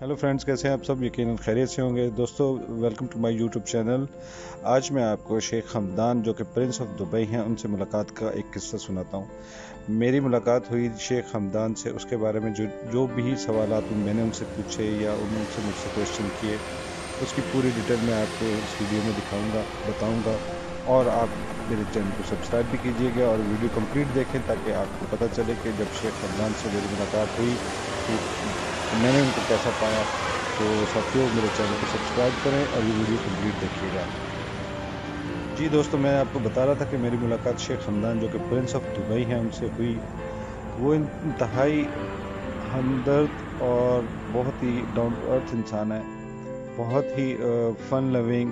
Hello friends, कैसे हैं आप सब? यकीनन खैरियत से होंगे। दोस्तों, welcome to my YouTube channel. आज मैं आपको शेख हमदान जो कि प्रिंस ऑफ दुबई हैं उनसे मुलाकात का एक किस्सा सुनाता हूँ। मेरी मुलाकात हुई शेख हमदान से, उसके बारे में जो जो भी सवालात मैंने उनसे पूछे या उनसे मुझसे क्वेश्चन किए, उसकी पूरी डिटेल मैं आपको इस वीडियो में दिखाऊंगा, बताऊंगा। और आप मेरे चैनल को सब्सक्राइब भी कीजिएगा और वीडियो कंप्लीट देखें ताकि आपको पता चले कि जब शेख हमदान से मेरी मुलाकात हुई तो मैंने उनको कैसा पाया। तो साथियों, मेरे चैनल को सब्सक्राइब करें और ये वीडियो कंप्लीट देखिएगा। जी दोस्तों, मैं आपको बता रहा था कि मेरी मुलाकात शेख हमदान जो कि प्रिंस ऑफ दुबई हैं उनसे हुई। वो इंतहाई हमदर्द और बहुत ही डाउन टू अर्थ इंसान है, बहुत ही फन लविंग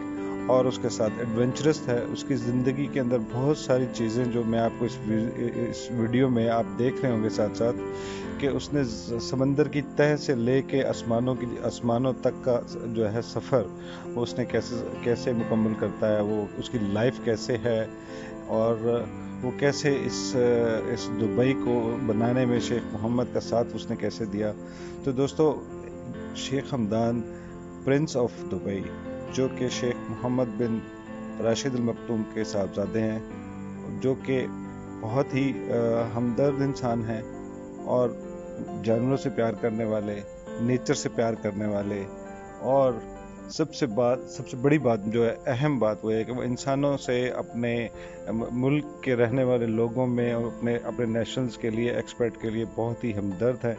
और उसके साथ एडवेंचरस है। उसकी ज़िंदगी के अंदर बहुत सारी चीज़ें जो मैं आपको इस वीडियो में आप देख रहे होंगे साथ साथ, कि उसने समंदर की तह से लेके आसमानों तक का जो है सफ़र वो उसने कैसे कैसे मुकम्मल करता है, वो उसकी लाइफ कैसे है और वो कैसे इस दुबई को बनाने में शेख मोहम्मद का साथ उसने कैसे दिया। तो दोस्तों, Sheikh Hamdan prince of Dubai जो कि शेख मोहम्मद बिन राशिद अल मखतूम के साहबजादे हैं, जो कि बहुत ही हमदर्द इंसान हैं और जानवरों से प्यार करने वाले, नेचर से प्यार करने वाले। और सबसे बड़ी बात जो है, अहम बात, वो है कि वो इंसानों से, अपने मुल्क के रहने वाले लोगों में और अपने अपने नेशनल्स के लिए, एक्सपर्ट के लिए बहुत ही हमदर्द है,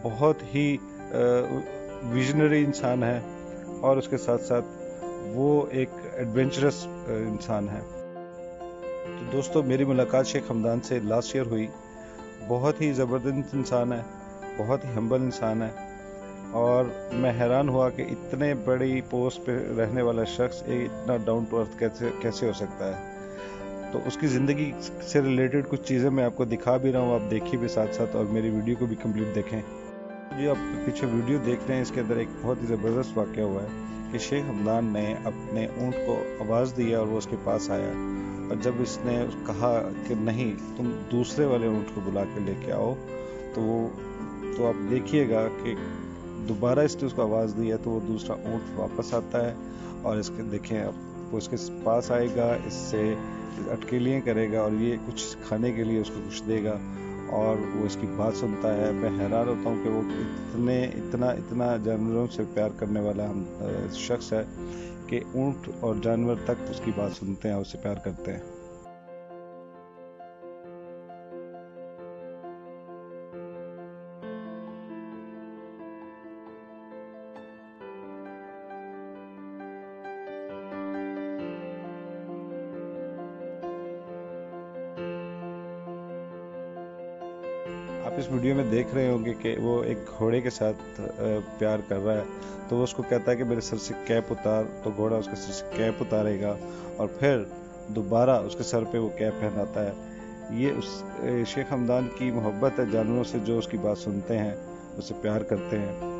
बहुत ही विजनरी इंसान है और उसके साथ साथ वो एक एडवेंचरस इंसान है। तो दोस्तों, मेरी मुलाकात शेख हमदान से लास्ट ईयर हुई। बहुत ही ज़बरदस्त इंसान है, बहुत ही हम्बल इंसान है और मैं हैरान हुआ कि इतने बड़ी पोस्ट पे रहने वाला शख्स इतना डाउन टू अर्थ कैसे हो सकता है। तो उसकी ज़िंदगी से रिलेटेड कुछ चीज़ें मैं आपको दिखा भी रहा हूँ, आप देखिए भी साथ साथ और मेरी वीडियो को भी कंप्लीट देखें। जो आप पीछे वीडियो देख रहे हैं, इसके अंदर एक बहुत ही ज़बरदस्त वाक़या हुआ है कि शेख हमदान ने अपने ऊँट को आवाज़ दिया और वो उसके पास आया। और जब इसने कहा कि नहीं, तुम दूसरे वाले ऊँट को बुला के लेके आओ, तो आप देखिएगा कि दोबारा इसने उसको आवाज़ दी है तो वो दूसरा ऊँट वापस आता है और इसके देखें अब वो इसके पास आएगा, इससे अटकेलियाँ करेगा और ये कुछ खाने के लिए उसको कुछ देगा और वो इसकी बात सुनता है। मैं हैरान होता हूँ कि वो इतना जानवरों से प्यार करने वाला हम शख्स है कि ऊँट और जानवर तक उसकी बात सुनते हैं और उससे प्यार करते हैं। आप इस वीडियो में देख रहे होंगे कि वो एक घोड़े के साथ प्यार कर रहा है। तो वो उसको कहता है कि मेरे सर से कैप उतार, तो घोड़ा उसके सर से कैप उतारेगा और फिर दोबारा उसके सर पे वो कैप पहनाता है। ये उस शेख हमदान की मोहब्बत है जानवरों से, जो उसकी बात सुनते हैं, उससे प्यार करते हैं।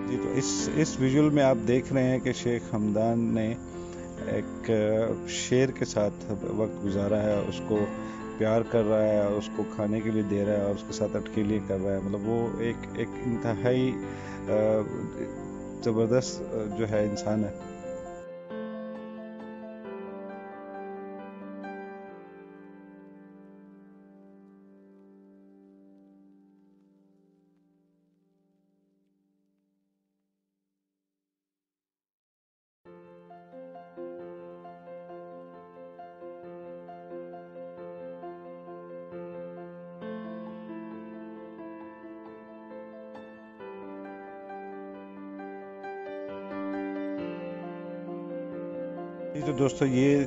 जी, तो इस विजुअल में आप देख रहे हैं कि शेख हमदान ने एक शेर के साथ वक्त गुजारा है, उसको प्यार कर रहा है और उसको खाने के लिए दे रहा है और उसके साथ अटकेली कर रहा है। मतलब वो एक इंतहाई ज़बरदस्त जो है इंसान है। जी, तो दोस्तों, ये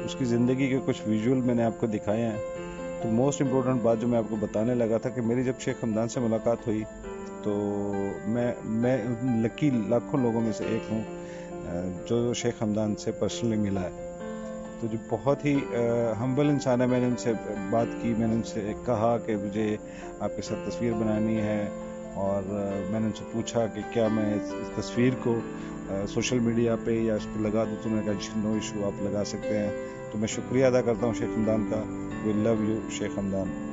उसकी ज़िंदगी के कुछ विजुअल मैंने आपको दिखाए हैं। तो मोस्ट इम्पोर्टेंट बात जो मैं आपको बताने लगा था कि मेरी जब शेख हमदान से मुलाकात हुई तो मैं उन लकी लाखों लोगों में से एक हूँ जो शेख हमदान से पर्सनली मिला है। तो जो बहुत ही हम्बल इंसान है, मैंने उनसे बात की, मैंने उनसे कहा कि मुझे आपके साथ तस्वीर बनानी है, और मैंने उनसे पूछा कि क्या मैं इस तस्वीर को सोशल मीडिया पे या इस पर लगा दूँ। तो उन्होंने कहा नो इशू, आप लगा सकते हैं। तो मैं शुक्रिया अदा करता हूँ शेख हमदान का। We love you Sheikh Hamdan.